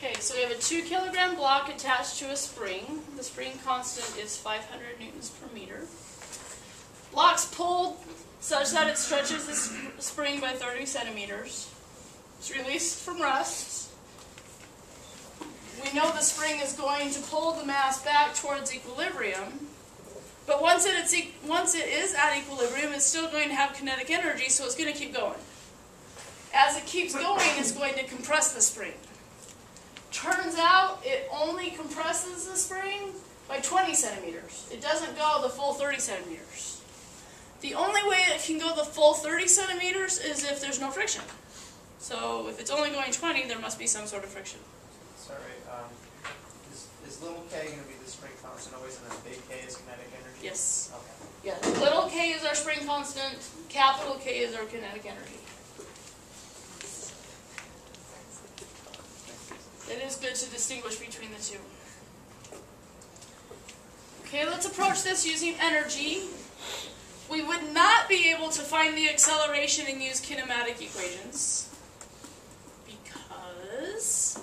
Okay, so we have a 2 kilogram block attached to a spring. The spring constant is 500 newtons per meter. Block's pulled such that it stretches the spring by 30 centimeters. It's released from rest. We know the spring is going to pull the mass back towards equilibrium. But once it is at equilibrium, it's still going to have kinetic energy, so it's going to keep going. As it keeps going, it's going to compress the spring. Turns out it only compresses the spring by 20 centimeters. It doesn't go the full 30 centimeters. The only way it can go the full 30 centimeters is if there's no friction. So if it's only going 20, there must be some sort of friction. Sorry, is little k going to be the spring constant always, and then big K is kinetic energy? Yes. Okay. Yeah. Little k is our spring constant. Capital K is our kinetic energy. It is good to distinguish between the two. Okay, let's approach this using energy. We would not be able to find the acceleration and use kinematic equations because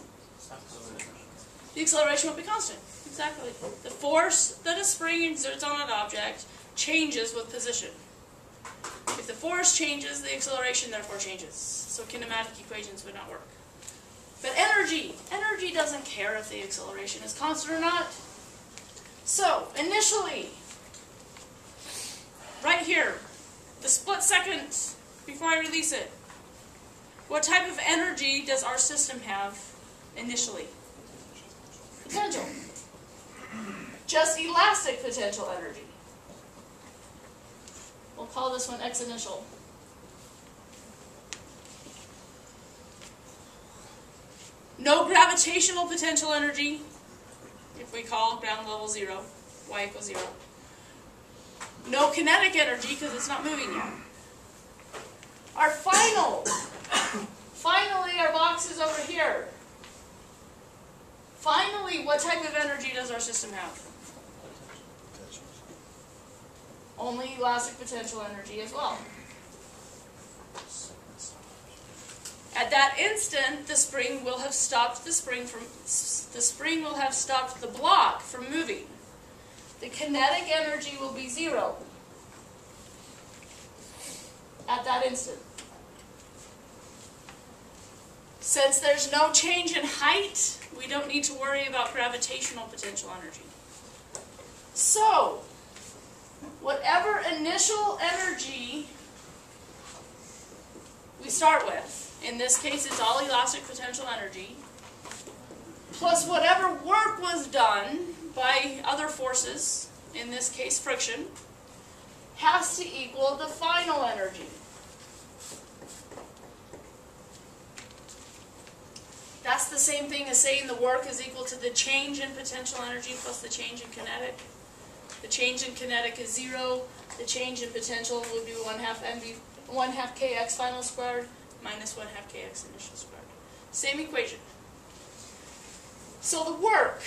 the acceleration won't be constant. Exactly. The force that a spring exerts on an object changes with position. If the force changes, the acceleration therefore changes. So kinematic equations would not work. But energy doesn't care if the acceleration is constant or not. So, initially, right here, the split second before I release it, what type of energy does our system have initially? Potential. Just elastic potential energy. We'll call this one X initial. No gravitational potential energy, if we call ground level 0, y equals 0. No kinetic energy because it's not moving yet. Our finally our box is over here. Finally, what type of energy does our system have? Only elastic potential energy as well. At that instant, the spring will have stopped the block from moving. The kinetic energy will be 0 at that instant. Since there's no change in height, we don't need to worry about gravitational potential energy. So, whatever initial energy we start with, in this case it's all elastic potential energy, plus whatever work was done by other forces, in this case friction, has to equal the final energy. That's the same thing as saying the work is equal to the change in potential energy plus the change in kinetic. The change in kinetic is 0. The change in potential would be 1/2 kx final squared minus 1/2 kx initial squared. Same equation. So the work.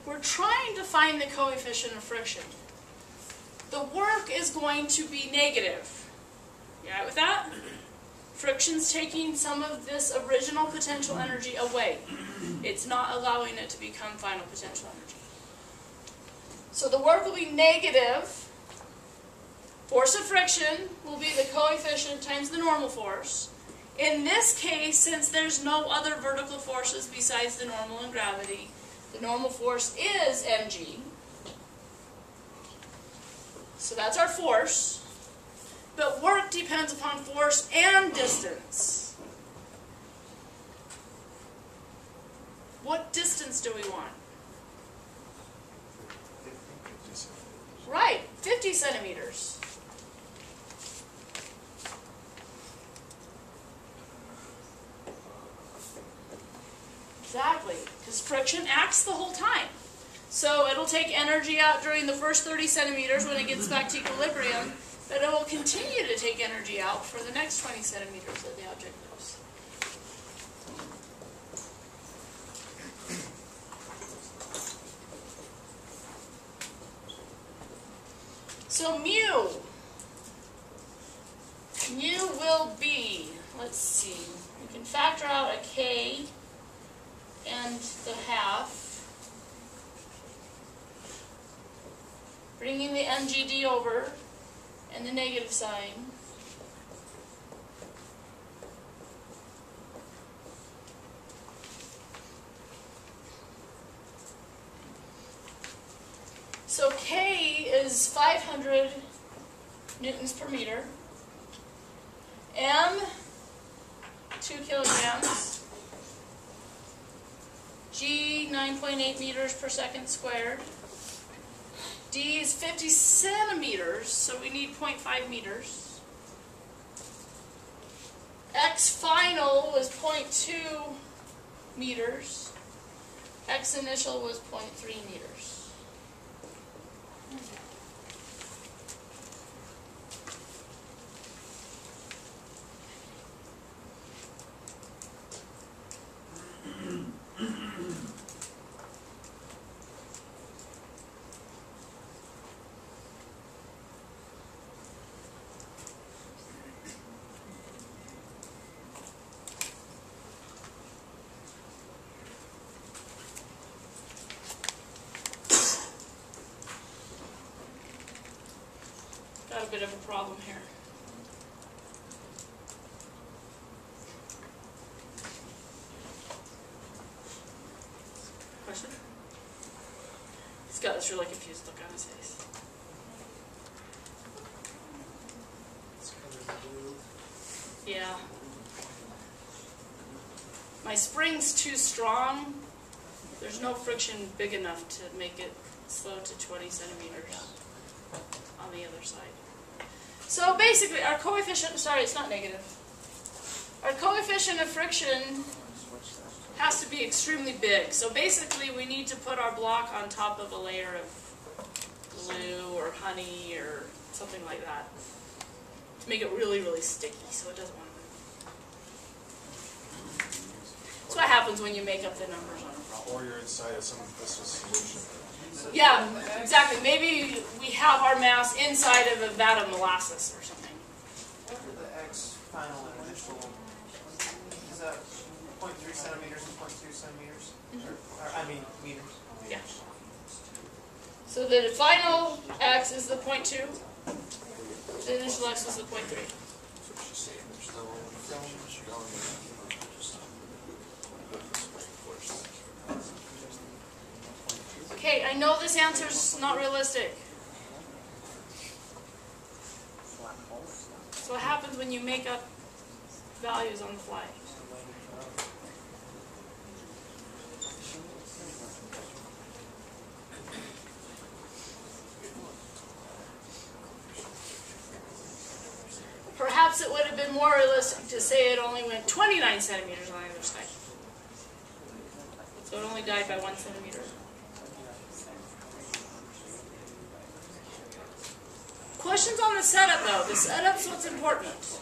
We're trying to find the coefficient of friction. The work is going to be negative. You all right with that? Friction's taking some of this original potential energy away. It's not allowing it to become final potential energy. So the work will be negative. Force of friction will be the coefficient times the normal force. In this case, since there's no other vertical forces besides the normal and gravity, the normal force is mg. So that's our force. But work depends upon force and distance. What distance do we want? Right, 50 centimeters. Exactly, because friction acts the whole time. So it'll take energy out during the first 30 centimeters when it gets back to equilibrium, but it will continue to take energy out for the next 20 centimeters that the object moves. So mu will be, let's see, we can factor out a k and the half, bringing the mgd over and the negative sign. So K is 500 newtons per meter. M, 2 kilograms. G, 9.8 meters per second squared. D is 50 centimeters, so we need 0.5 meters. X final was 0.2 meters. X initial was 0.3 meters. Got a bit of a problem here. Question? He's got this really confused look on his face. Yeah. My spring's too strong. There's no friction big enough to make it slow to 20 centimeters on the other side. So basically, our coefficient, sorry, it's not negative. Our coefficient of friction has to be extremely big. So basically, we need to put our block on top of a layer of glue or honey or something like that to make it really, really sticky so it doesn't want to move. That's what happens when you make up the numbers on a problem. Or you're inside of some viscous solution. Yeah, exactly. Maybe we have our mass inside of a vat of molasses or something. What are the X final and initial? Is that 0.3 centimeters and 0.2 centimeters? Or, I mean, meters. Yeah. So the final X is the 0.2. The initial X is the 0.3. Okay, I know this answer's not realistic. So what happens when you make up values on the fly? Perhaps it would have been more realistic to say it only went 29 centimeters on the other side. So it only died by 1 centimeter. Questions on the setup, though. The setup's what's important.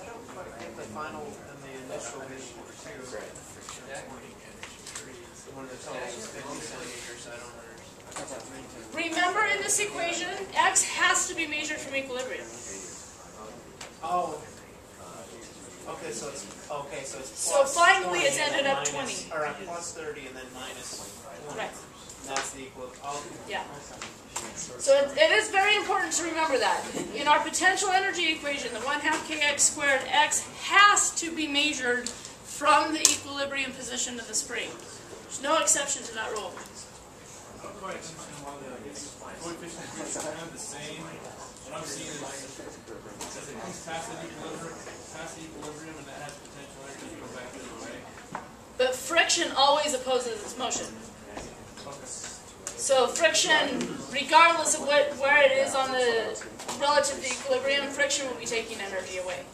I don't quite get the final and the initial issue too. One of the totals is 50 centimeters, I don't understand. Remember in this equation, X has to be measured from equilibrium. Oh. Okay, so it's plus. So finally 20 it's and ended then up minus- 20. Or plus 30 and then minus 20. Right. That's the equal. Oh, Yeah. So it is very important to remember that. In our potential energy equation, the 1/2 kx squared, X has to be measured from the equilibrium position of the spring. There's no exception to that rule. Coefficient is kind of the same. What I'm seeing is as it comes past the equilibrium, and that has potential energy to go back the other way. But friction always opposes its motion. So friction, regardless of where it is on the relative to equilibrium, friction will be taking energy away.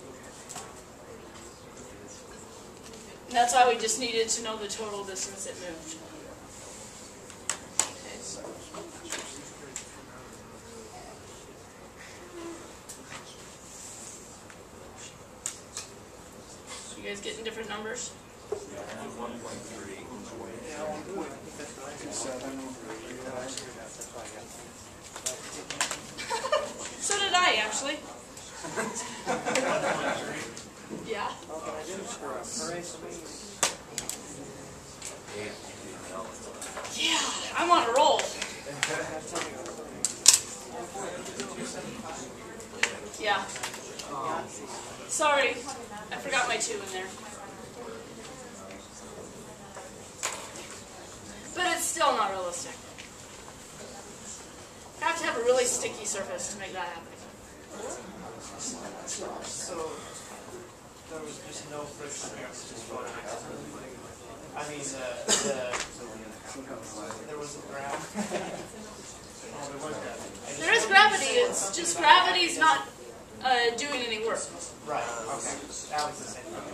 And that's why we just needed to know the total distance it moved. You guys getting different numbers? So did I, actually. Yeah. Yeah, I'm on a roll. Yeah. Sorry, I forgot my 2 in there. But it's still not realistic. I have to have a really sticky surface to make that happen. So there was just no friction. Just floating. I mean, there was a grab. Oh, there was gravity. There is gravity. It's just gravity's not doing any work. Right. Okay. That was the same thing.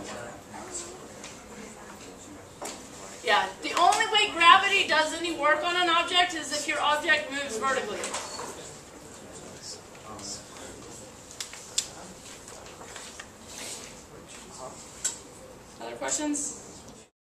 Yeah. The only way gravity does any work on an object is if your object moves vertically. Other questions?